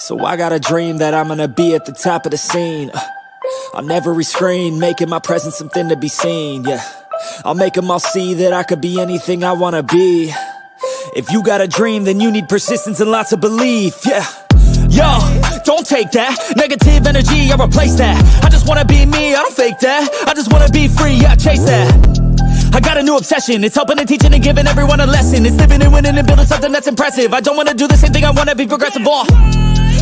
So I got a dream that I'm gonna be at the top of the scene. On every screen, making my presence something to be seen, yeah. I'll make them all see that I could be anything I wanna be. If you got a dream, then you need persistence and lots of belief, yeah. Yo, don't take that negative energy, I replace that. I just wanna be me, I don't fake that. I just wanna be free, yeah, chase that. I got a new obsession, it's helping and teaching and giving everyone a lesson. It's living and winning and building something that's impressive. I don't wanna do the same thing, I wanna be progressive,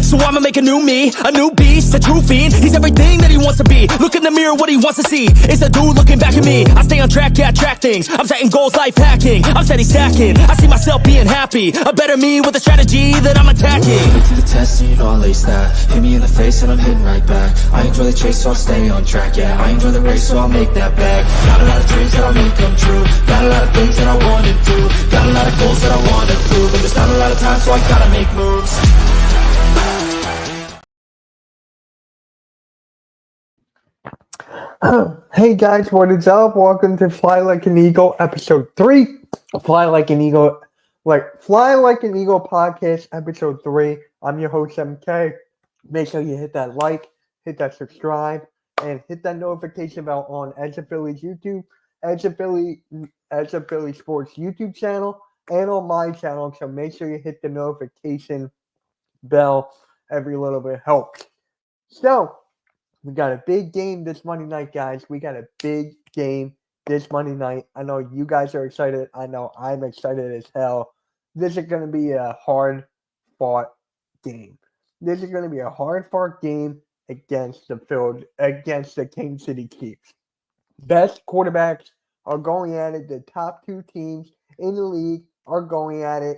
so I'ma make a new me, a new beast, a true fiend. He's everything that he wants to be. Look in the mirror, what he wants to see. It's a dude looking back at me. I stay on track, yeah, track things. I'm setting goals, life hacking. I'm steady stacking. I see myself being happy. A better me with a strategy that I'm attacking. Put to the test and you know I'll ace that. Hit me in the face and I'm hitting right back. I enjoy the chase, so I'll stay on track, yeah. I enjoy the race, so I'll make that back. Got a lot of dreams that I'll make come true. Got a lot of things that I wanna do. Got a lot of goals that I wanna prove. And there's not a lot of time, so I gotta make moves. Hey guys, what is up? Welcome to Fly Like an Eagle, episode 3. Fly Like an Eagle podcast, episode 3. I'm your host, MK. Make sure you hit that like, hit that subscribe, and hit that notification bell on Edge of Philly's YouTube, Edge of Philly Sports YouTube channel, and on my channel. So make sure you hit the notification bell. Every little bit helps. So, we got a big game this Monday night, guys. We got a big game this Monday night. I know you guys are excited. I know I'm excited as hell. This is going to be a hard-fought game. This is going to be a hard-fought game against the Kansas City Chiefs. Best quarterbacks are going at it. The top two teams in the league are going at it.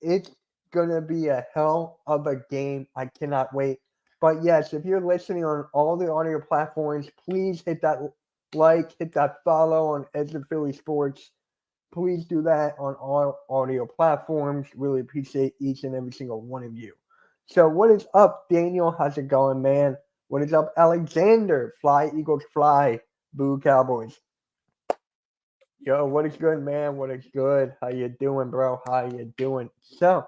It's going to be a hell of a game. I cannot wait. But yes, if you're listening on all the audio platforms, please hit that like, hit that follow on Edge of Philly Sports. Please do that on all audio platforms. Really appreciate each and every single one of you. So what is up, Daniel? How's it going, man? What is up, Alexander? Fly, Eagles, fly. Boo, Cowboys. Yo, what is good, man? What is good? How you doing, bro? How you doing? So,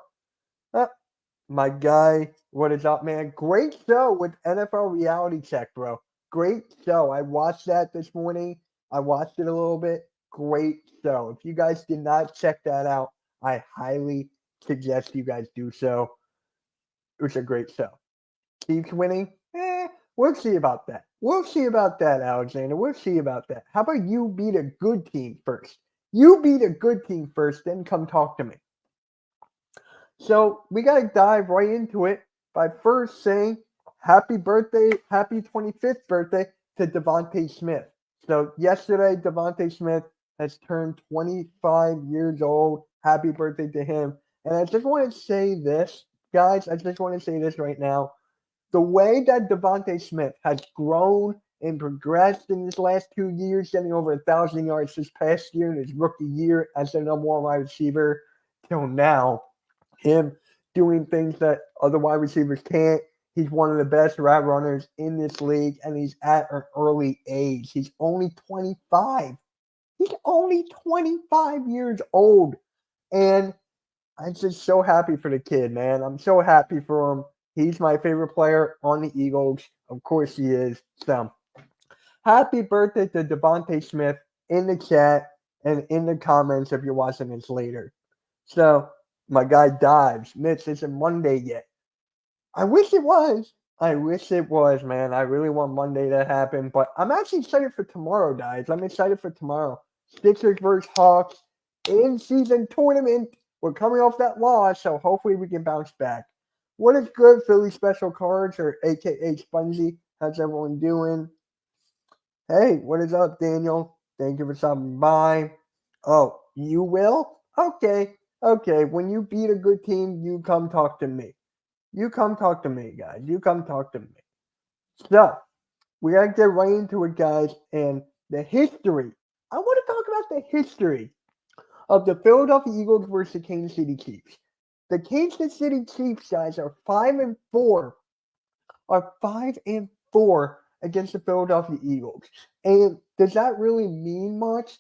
my guy, what is up, man? Great show with NFL Reality Check, bro. Great show. I watched that this morning. I watched it a little bit. Great show. If you guys did not check that out, I highly suggest you guys do so. It was a great show. Chiefs winning? We'll see about that. We'll see about that, Alexander. We'll see about that. How about you beat a good team first? You beat a good team first, then come talk to me. So we got to dive right into it by first saying happy 25th birthday to Devontae Smith. So yesterday, Devontae Smith has turned 25 years old. Happy birthday to him. And I just want to say this, guys. I just want to say this right now. The way that Devontae Smith has grown and progressed in his last 2 years, getting over 1,000 yards this past year in his rookie year as the number one wide receiver till now, him doing things that other wide receivers can't. He's one of the best route runners in this league, and he's at an early age. He's only 25. He's only 25 years old. And I'm just so happy for the kid, man. I'm so happy for him. He's my favorite player on the Eagles. Of course he is. So, happy birthday to Devontae Smith in the chat and in the comments if you're watching this later. So, my guy Dives. Mitch, isn't Monday yet. I wish it was. Man. I really want Monday to happen. But I'm actually excited for tomorrow, guys. I'm excited for tomorrow. Sixers versus Hawks in-season tournament. We're coming off that loss, so hopefully we can bounce back. What is good, Philly Special Cards, or a.k.a. Spongy? How's everyone doing? Hey, what is up, Daniel? Thank you for stopping by. Oh, you will? Okay. When you beat a good team, you come talk to me. You come talk to me, guys. You come talk to me. So, we got to get right into it, guys, and the history. I want to talk about the history of the Philadelphia Eagles versus the Kansas City Chiefs. The Kansas City Chiefs, guys, are 5-4. Are 5-4 against the Philadelphia Eagles. And does that really mean much?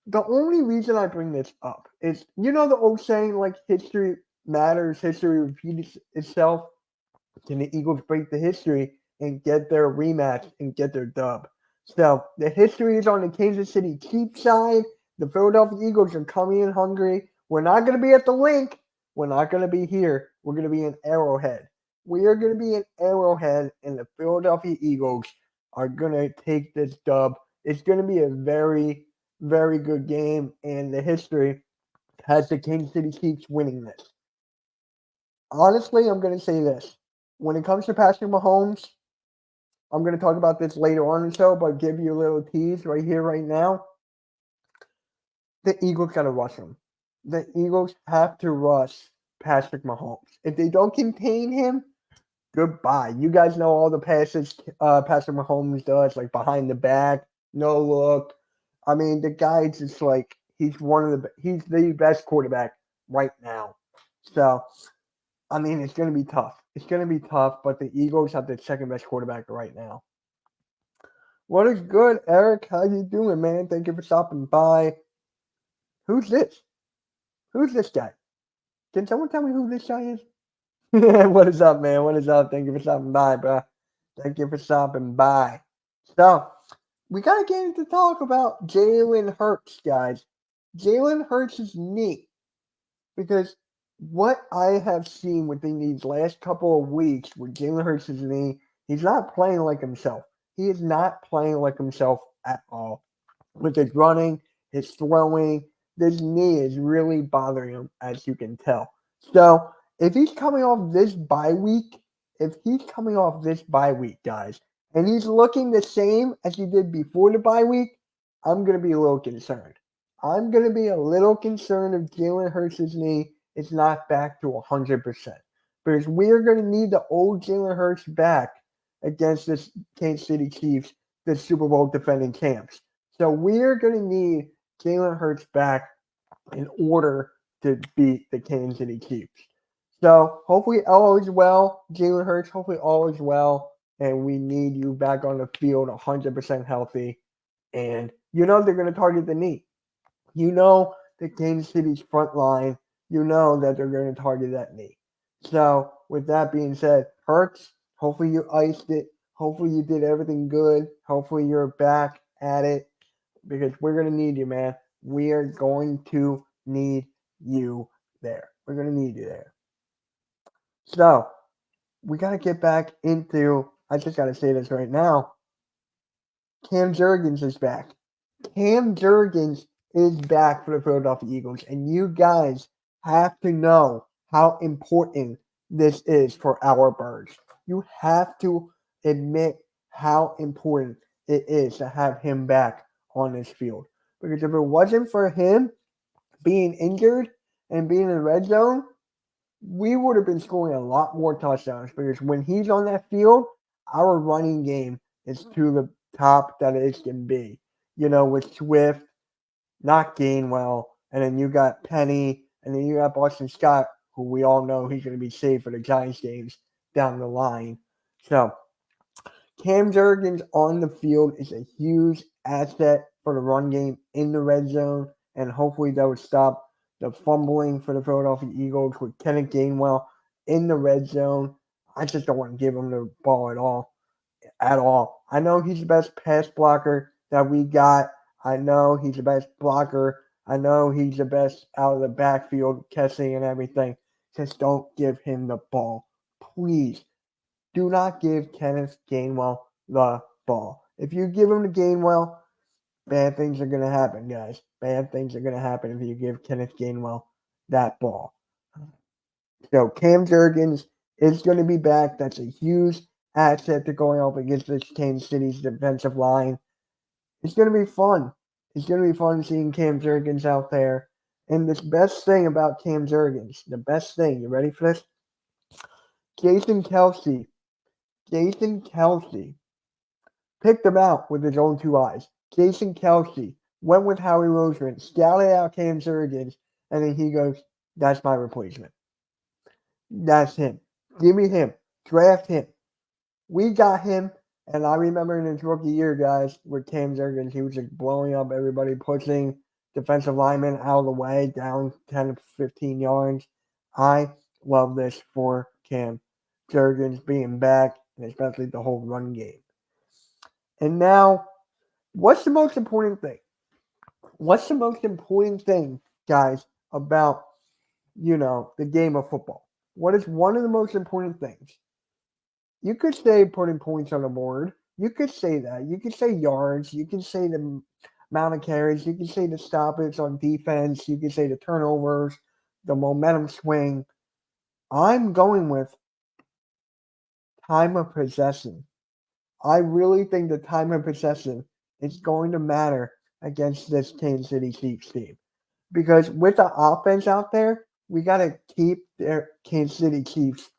The only reason I bring this up is, you know the old saying, like, history matters, history repeats itself? Can the Eagles break the history and get their rematch and get their dub? So the history is on the Kansas City Chiefs side. The Philadelphia Eagles are coming in hungry. We're not going to be at the link. We're not going to be here. We're going to be in Arrowhead. We are going to be in Arrowhead, and the Philadelphia Eagles are going to take this dub. It's going to be a very, very good game, and the history has the Kansas City Chiefs winning this. Honestly, I'm going to say this. When it comes to Patrick Mahomes, I'm going to talk about this later on in the show, but give you a little tease right here, right now. The Eagles got to rush him. The Eagles have to rush Patrick Mahomes. If they don't contain him, goodbye. You guys know all the passes Patrick Mahomes does, like behind the back, no look. I mean, the guy's just like he's the best quarterback right now. So, I mean, it's going to be tough. It's going to be tough, but the Eagles have the second best quarterback right now. What is good, Eric? How you doing, man? Thank you for stopping by. Who's this? Who's this guy? Can someone tell me who this guy is? What is up, man? What is up? Thank you for stopping by, bro. Thank you for stopping by. So, we got to get into talk about Jalen Hurts, guys. Jalen Hurts' knee. Because what I have seen within these last couple of weeks with Jalen Hurts' knee, he's not playing like himself. He is not playing like himself at all. With his running, his throwing, this knee is really bothering him, as you can tell. So, if he's coming off this bye week, guys, and he's looking the same as he did before the bye week, I'm going to be a little concerned. I'm going to be a little concerned if Jalen Hurts' knee is not back to 100%. Because we're going to need the old Jalen Hurts back against this Kansas City Chiefs, the Super Bowl defending champs. So we're going to need Jalen Hurts back in order to beat the Kansas City Chiefs. So hopefully all is well, Jalen Hurts. Hopefully all is well, and we need you back on the field 100% healthy. And you know they're going to target the knee. You know the Kansas City's front line. You know that they're going to target that knee. So with that being said, Hurts, hopefully you iced it. Hopefully you did everything good. Hopefully you're back at it because we're going to need you, man. We are going to need you there. We're going to need you there. So we got to get back into, I just got to say this right now. Cam Jurgens is back. Cam Jurgens is back for the Philadelphia Eagles. And you guys have to know how important this is for our Birds. You have to admit how important it is to have him back on this field. Because if it wasn't for him being injured and being in the red zone, we would have been scoring a lot more touchdowns. Because when he's on that field, our running game is to the top that it can be. You know, with Swift, not Gainwell, and then you got Penny, and then you got Boston Scott, who we all know he's going to be safe for the Giants games down the line. So, Cam Jurgens on the field is a huge asset for the run game in the red zone, and hopefully that would stop the fumbling for the Philadelphia Eagles with Kenneth Gainwell in the red zone. I just don't want to give him the ball at all. I know he's the best pass blocker that we got. I know he's the best blocker. I know he's the best out of the backfield catching and everything. Just don't give him the ball. Please do not give Kenneth Gainwell the ball. If you give him to Gainwell, bad things are going to happen, guys. Bad things are going to happen if you give Kenneth Gainwell that ball. So Cam Jurgens is going to be back. That's a huge asset to going up against this Kansas City's defensive line. It's going to be fun. It's going to be fun seeing Cam Jurgens out there. And the best thing about Cam Jurgens, the best thing, you ready for this? Jason Kelce picked him out with his own two eyes. Jason Kelce went with Howie Roseman, scouted out Cam Jurgens, and then he goes, that's my replacement. That's him. Give me him. Draft him. We got him. And I remember in his rookie year, guys, with Cam Jurgens, he was just blowing up everybody, pushing defensive linemen out of the way, down 10 to 15 yards. I love this for Cam Jurgens being back, and especially the whole run game. And now, what's the most important thing? What's the most important thing, guys, about, the game of football? What is one of the most important things? You could say putting points on the board. You could say that. You could say yards. You could say the amount of carries. You could say the stoppage on defense. You could say the turnovers, the momentum swing. I'm going with time of possession. I really think the time of possession is going to matter against this Kansas City Chiefs team. Because with the offense out there, we got to keep their Kansas City Chiefs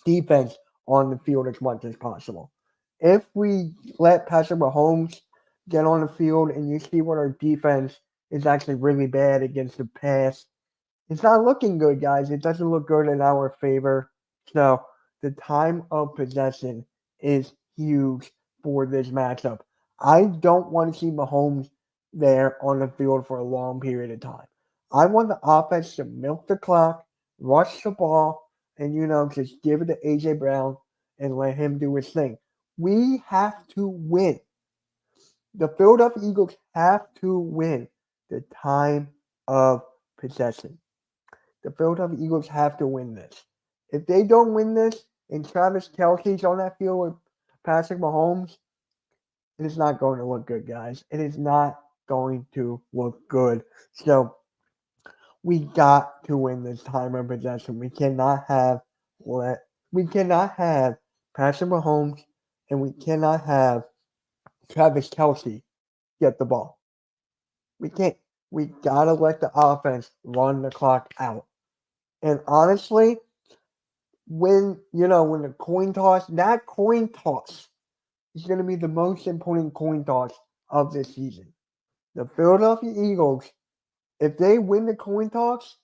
defense on the field as much as possible. If we let Patrick Mahomes get on the field and you see what our defense is actually really bad against the pass, it's not looking good, guys. It doesn't look good in our favor. So the time of possession is huge for this matchup. I don't want to see Mahomes there on the field for a long period of time. I want the offense to milk the clock, rush the ball, and, just give it to A.J. Brown and let him do his thing. We have to win. The Philadelphia Eagles have to win the time of possession. The Philadelphia Eagles have to win this. If they don't win this and Travis Kelce's on that field with Patrick Mahomes, it is not going to look good, guys. It is not going to look good. So we got to win this time of possession. We cannot have Patrick Mahomes and we cannot have Travis Kelce get the ball. We can't. We gotta let the offense run the clock out. And honestly, when the coin toss, that coin toss is going to be the most important coin toss of this season. The Philadelphia Eagles, if they win the coin toss,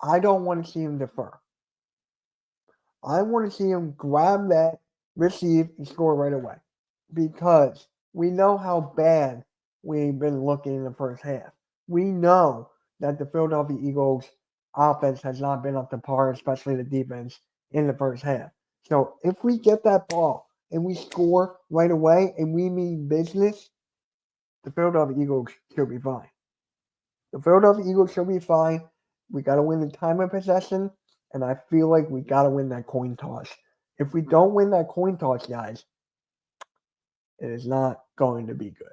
I don't want to see them defer. I want to see them grab that, receive, and score right away. Because we know how bad we've been looking in the first half. We know that the Philadelphia Eagles offense has not been up to par, especially the defense, in the first half. So if we get that ball and we score right away and we mean business, the Philadelphia Eagles should be fine. The Philadelphia Eagles should be fine. We got to win the time of possession, and I feel like we got to win that coin toss. If we don't win that coin toss, guys, it is not going to be good.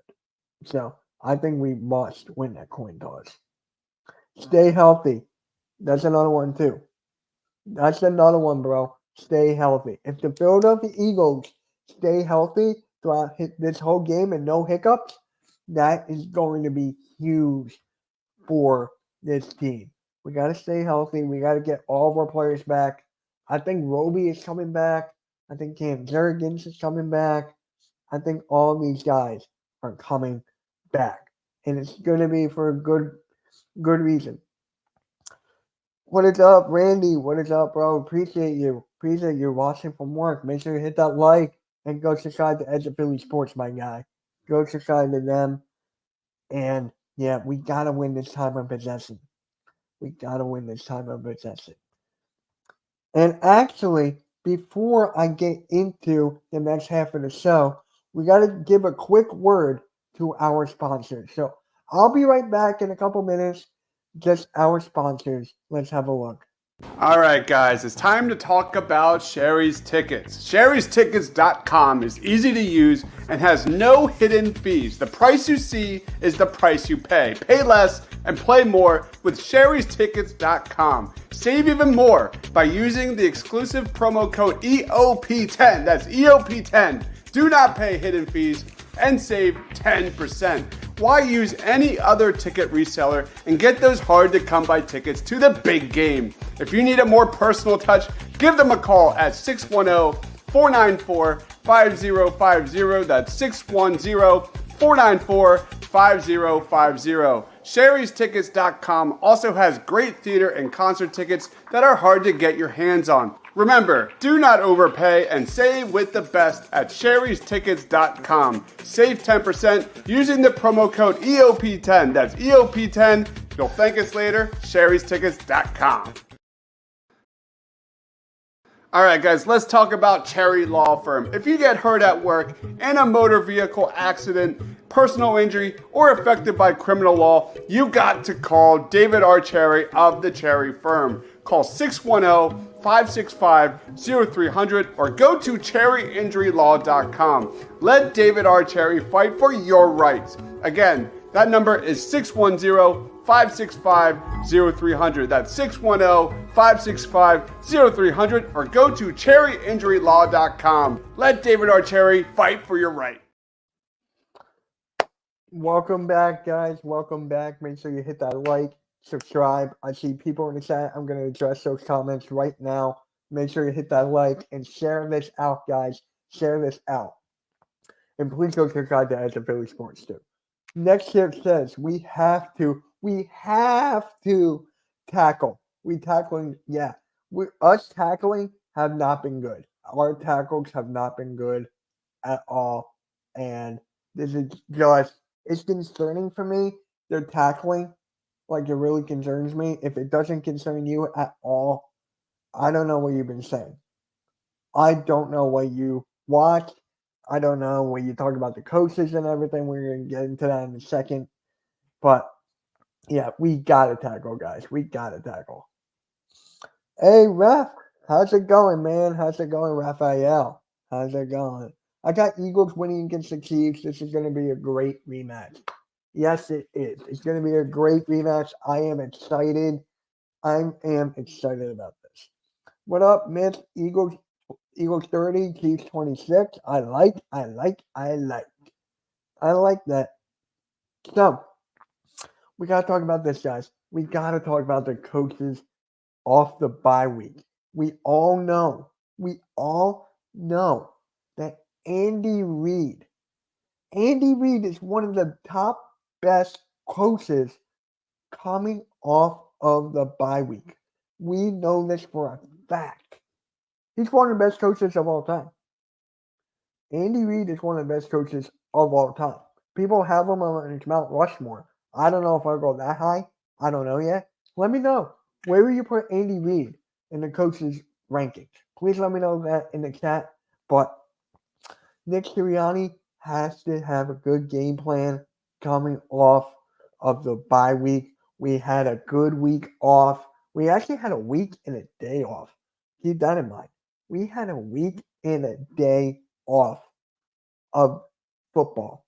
So I think we must win that coin toss. Stay healthy. That's another one, too. That's another one, bro. Stay healthy. If the Philadelphia Eagles stay healthy throughout this whole game and no hiccups, that is going to be huge for this team. We got to stay healthy. We got to get all of our players back. I think Roby is coming back. I think Cam Jurgens is coming back. I think all these guys are coming back. And it's going to be for a good reason. What is up, Randy? What is up, bro? Appreciate you. Appreciate you watching from work. Make sure you hit that like and go subscribe to Edge of Philly Sports, my guy. Go subscribe to them. And, yeah, we got to win this time of possession. We got to win this time of possession. And actually, before I get into the next half of the show, we got to give a quick word to our sponsors. So I'll be right back in a couple minutes. Just our sponsors. Let's have a look. All right, guys, it's time to talk about Sherry's Tickets. Sherry'sTickets.com is easy to use and has no hidden fees. The price you see is the price you pay. Pay less and play more with Sherry'sTickets.com. Save even more by using the exclusive promo code EOP10. That's EOP10. Do not pay hidden fees and save 10%. Why use any other ticket reseller and get those hard-to-come-by tickets to the big game? If you need a more personal touch, give them a call at 610-494-5050. That's 610-494-5050. Sherry'sTickets.com also has great theater and concert tickets that are hard to get your hands on. Remember, do not overpay and save with the best at Sherry'sTickets.com. Save 10% using the promo code EOP10. That's EOP10. You'll thank us later. Sherry'sTickets.com. All right, guys, let's talk about Cherry Law Firm. If you get hurt at work in a motor vehicle accident, personal injury, or affected by criminal law, you got to call David R. Cherry of the Cherry Firm. Call 610-565-0300 or go to cherryinjurylaw.com. Let David R. Cherry fight for your rights. Again, that number is 610-565-0300. That's 610-565-0300 or go to cherryinjurylaw.com. Let David R. Cherry fight for your right. Welcome back, guys. Welcome back. Make sure you hit that like, subscribe. I see people in the chat. I'm going to address those comments right now. Make sure you hit that like and share this out, guys. Share this out. And please go subscribe to Edge of Philly Sports too. Next tip says we have to tackle. Us tackling have not been good. Our tackles have not been good at all. And this is just, it's concerning for me. They're tackling. Like, it really concerns me. If it doesn't concern you at all, I don't know what you've been saying. I don't know what you watch. I don't know when you talk about the coaches and everything. We're going to get into that in a second. But, yeah, we got to tackle, guys. We got to tackle. Hey, Ref, how's it going, man? How's it going, Raphael? How's it going? I got Eagles winning against the Chiefs. This is going to be a great rematch. Yes, it is. It's going to be a great rematch. I am excited. I am excited about this. What up, Mitch? Eagles 30, Chiefs 26. I like that. So, we got to talk about this, guys. We got to talk about the coaches off the bye week. We all know that Andy Reid is one of the top best coaches coming off of the bye week. We know this for a fact. He's one of the best coaches of all time. Andy Reid is one of the best coaches of all time. People have him on his Mount Rushmore. I don't know if I'll go that high. I don't know yet. Let me know. Where will you put Andy Reid in the coaches' rankings? Please let me know that in the chat. But Nick Sirianni has to have a good game plan coming off of the bye week. We had a good week off. We actually had a week and a day off. Keep that in mind. We had a week and a day off of football.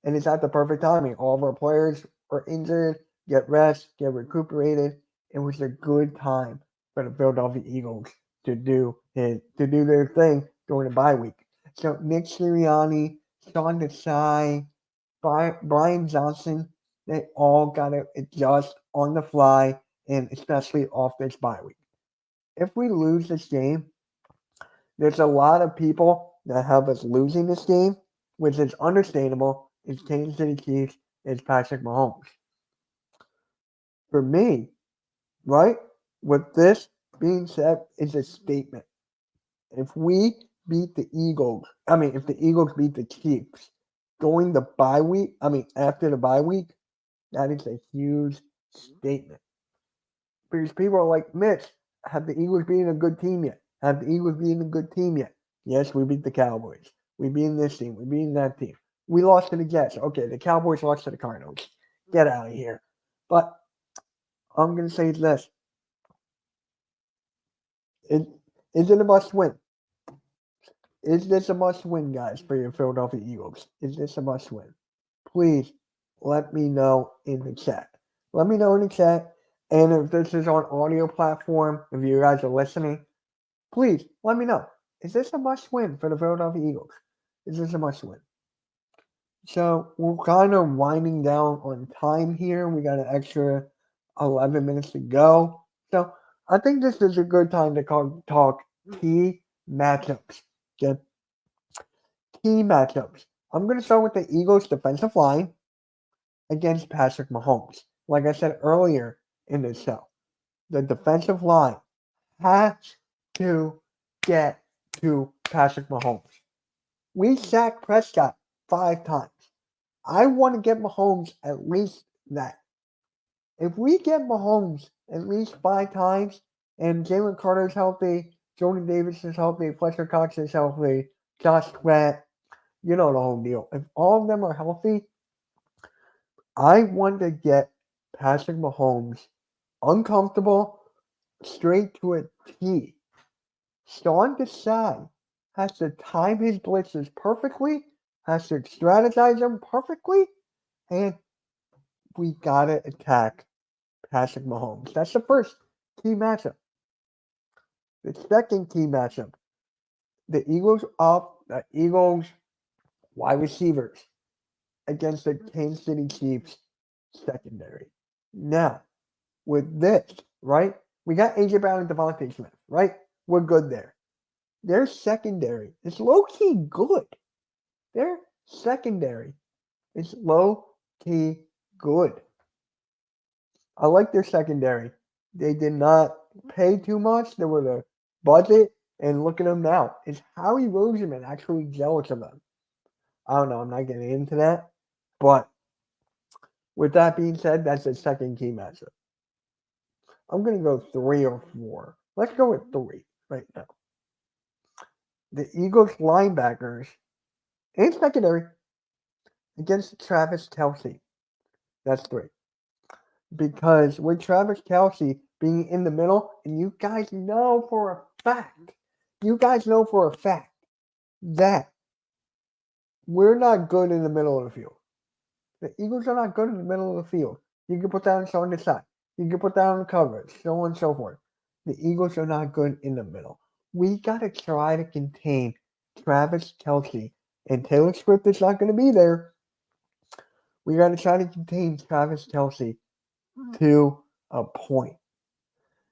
And it's at the perfect timing. All of our players were injured, get rest, get recuperated. It was a good time for the Philadelphia Eagles to do their thing during the bye week. So Nick Sirianni, Sean Desai, Brian Johnson, they all got to adjust on the fly, and especially off this bye week. If we lose this game, there's a lot of people that have us losing this game, which is understandable. It's Kansas City Chiefs, it's Patrick Mahomes. For me, right, with this being said, it's a statement. If we beat the Eagles, if the Eagles beat the Chiefs during the bye week, after the bye week, that is a huge statement. Because people are like, Mitch, have the Eagles beaten a good team yet? Have the Eagles beaten a good team yet? Yes, we beat the Cowboys. We beat this team. We beat that team. We lost to the Jets. Okay, the Cowboys lost to the Cardinals. Get out of here. But I'm going to say this. Is it a must win? Is this a must win, guys, for your Philadelphia Eagles? Is this a must win? Please let me know in the chat. Let me know in the chat. And if this is on audio platform, if you guys are listening, please let me know. Is this a must win for the Philadelphia Eagles? Is this a must win? So we're kind of winding down on time here. We got an extra 11 minutes to go. So I think this is a good time to talk key matchups. Okay? Key matchups. I'm going to start with the Eagles defensive line against Patrick Mahomes. Like I said earlier in the show, the defensive line has to get to Patrick Mahomes. We sacked Prescott 5 times. I want to get Mahomes at least that. If we get Mahomes at least 5 times and Jalen Carter's healthy Jordan Davis is healthy. Fletcher Cox is healthy. Josh Sweat. You know the whole deal. If all of them are healthy, I want to get Patrick Mahomes uncomfortable straight to a T. Sean Desai has to time his blitzes perfectly, has to strategize them perfectly, and we gotta attack Patrick Mahomes. That's the first key matchup. The second key matchup, the Eagles wide receivers against the Kansas City Chiefs secondary. Now, with this, right? We got AJ Brown and Devontae Smith, right? We're good there. Their secondary is low-key good. Their secondary is low-key good. I like their secondary. They did not pay too much. They were the budget. And look at them now. Is Howie Roseman actually jealous of them? I don't know. I'm not getting into that. But with that being said, that's the second key matchup. I'm going to go 3 or 4. Let's go with 3 right now. The Eagles linebackers and secondary against Travis Kelce. That's 3. Because with Travis Kelce being in the middle, and you guys know for a fact that we're not good in the middle of the field. The Eagles are not good in the middle of the field. You can put that on the side. You can put that on the coverage, so on and so forth. The Eagles are not good in the middle. We got to try to contain Travis Kelce. And Taylor Swift is not going to be there. We got to try to contain Travis Kelce to a point.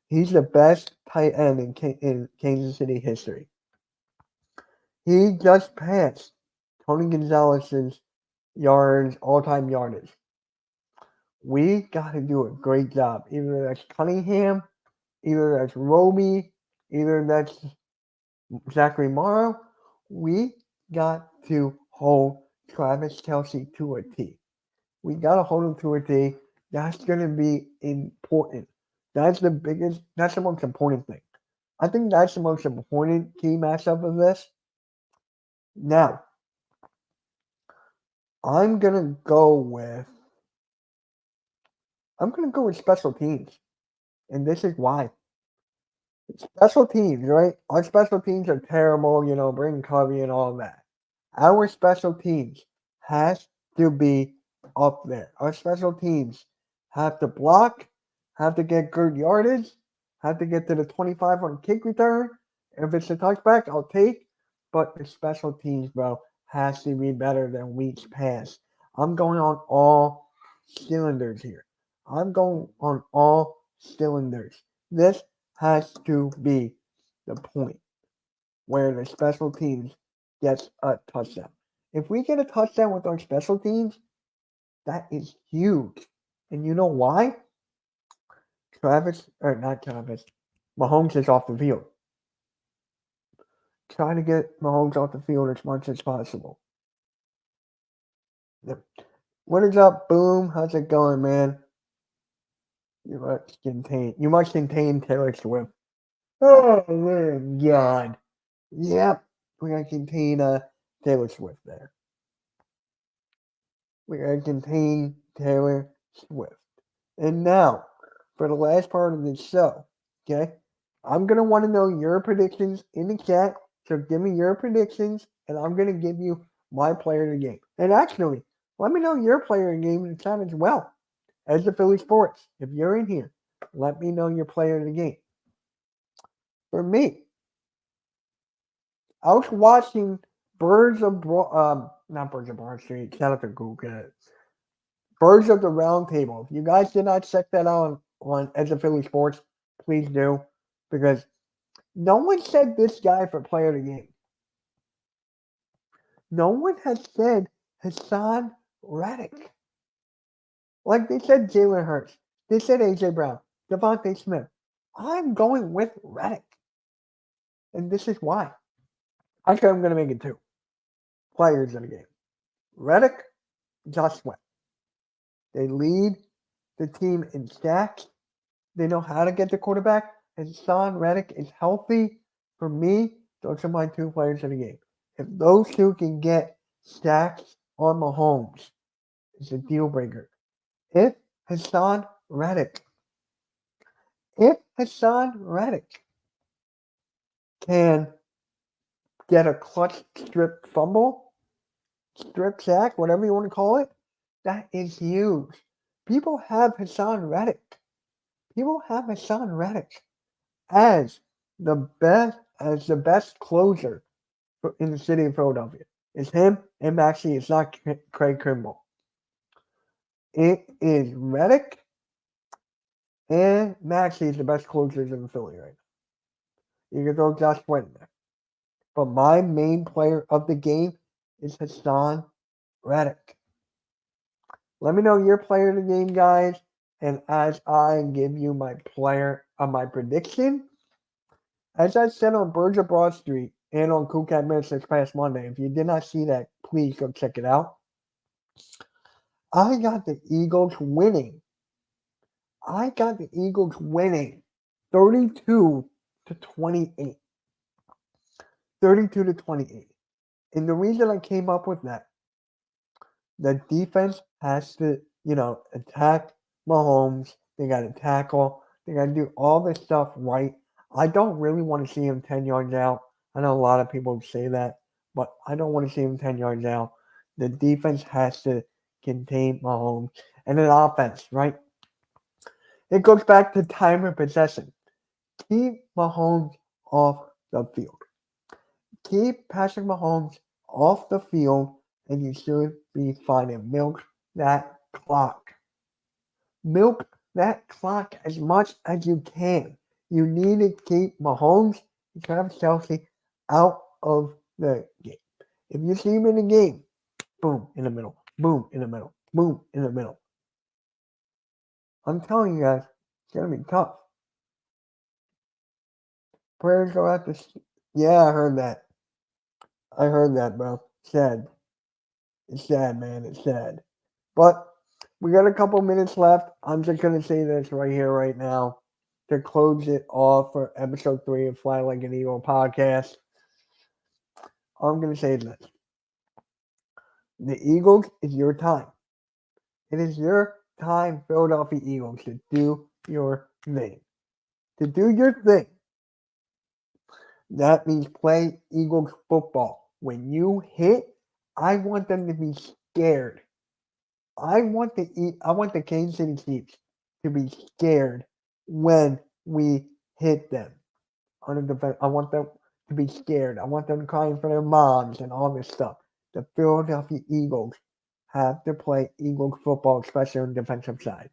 He's the best tight end in Kansas City history. He just passed Tony Gonzalez's all-time yardage. We got to do a great job. Either that's Cunningham, either that's Roby, either that's Zachary Morrow. We got to hold Travis Kelce to a T. We got to hold him to a T. That's going to be important. That's the most important thing. I think that's the most important key matchup of this. Now, I'm going to go with special teams. And this is why. Special teams, right? Our special teams are terrible, bring Covey and all that. Our special teams has to be up there. Our special teams have to block, have to get good yardage, have to get to the 25 on kick return. If it's a touchback, I'll take. But the special teams, bro, has to be better than weeks past. I'm going on all cylinders here. This has to be the point where the special teams gets a touchdown. If we get a touchdown with our special teams, that is huge. And you know why? Mahomes is off the field. Try to get Mahomes off the field as much as possible. What is up, Boom? How's it going, man? You must contain Taylor Swift. Oh my God. Yep. We're going to contain Taylor Swift there. We're going to contain Taylor Swift. And now, for the last part of this show, okay, I'm going to want to know your predictions in the chat. So give me your predictions, and I'm going to give you my player of the game. And actually, let me know your player of the game in the chat as well. As the Philly Sports, if you're in here, let me know your player of the game. For me, I was watching Birds of Broad Street. Shout out to Google. Birds of the Round Table. If you guys did not check that out on As the Philly Sports, please do, because no one said this guy for player of the game. No one has said Hassan Reddick. Like they said Jalen Hurts. They said AJ Brown, Devontae Smith. I'm going with Reddick. And this is why. Actually, I'm going to make it 2 players in the game. Reddick, Josh Sweat. They lead the team in sacks. They know how to get the quarterback. And Hassan Reddick is healthy. For me, those are my 2 players of the game. If those 2 can get stacks on Mahomes, it's a deal breaker. If Hassan Reddick can get a clutch strip fumble, strip sack, whatever you want to call it, that is huge. People have Hassan Reddick as the best closer in the city of Philadelphia. It's him, and actually it's not Craig Kimbrell. It is Reddick, and Maxey is the best closers in Philly right now. You can throw Josh Sweat in there. But my main player of the game is Hassan Reddick. Let me know your player of the game, guys. And as I give you my prediction, as I said on Birds of Broad Street and on Cool Cat Minutes this past Monday, if you did not see that, please go check it out. I got the Eagles winning. 32-28. 32-28. And the reason I came up with that, the defense has to, attack Mahomes. They got to tackle. They got to do all this stuff right. I don't really want to see him 10 yards out. I know a lot of people say that, but I don't want to see him 10 yards out. The defense has to contain Mahomes. And then offense, right? It goes back to time of possession. Keep Mahomes off the field. Keep Patrick Mahomes off the field, and you should be fine. And milk that clock. Milk that clock as much as you can. You need to keep Mahomes and Travis Kelce out of the game. If you see him in the game, boom, in the middle. Boom, in the middle. Boom, in the middle. I'm telling you guys, it's going to be tough. Prayers go out to... Yeah, I heard that. Bro. Sad. It's sad, man. It's sad. But we got a couple minutes left. I'm just going to say this right here, right now, to close it off for episode 3 of Fly Like an Eagle podcast. I'm going to say this. The Eagles is your time. It is your time, Philadelphia Eagles, to do your thing. To do your thing. That means play Eagles football. When you hit, I want them to be scared. I want the Kansas City Chiefs to be scared when we hit them. I want them to be scared. I want them crying for their moms and all this stuff. The Philadelphia Eagles have to play Eagles football, especially on the defensive side.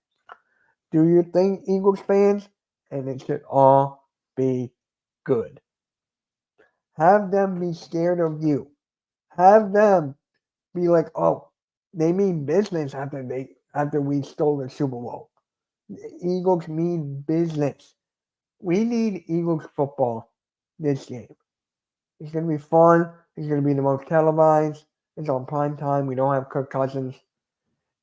Do your thing, Eagles fans, and it should all be good. Have them be scared of you. Have them be like, oh, they mean business after we stole the Super Bowl. The Eagles mean business. We need Eagles football this game. It's going to be fun. It's going to be the most televised. It's on prime time. We don't have Kirk Cousins.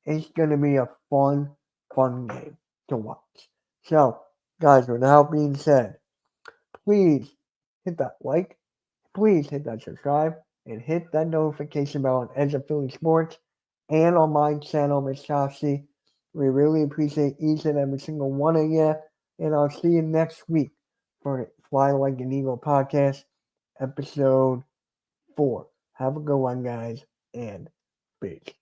It's going to be a fun game to watch. So, guys, with that being said, please hit that like. Please hit that subscribe. And hit that notification bell on Edge of Philly Sports and on my channel, Miss Chelsea. We really appreciate each and every single one of you. And I'll see you next week for the Fly Like an Eagle podcast, episode 4. Have a good one, guys, and peace.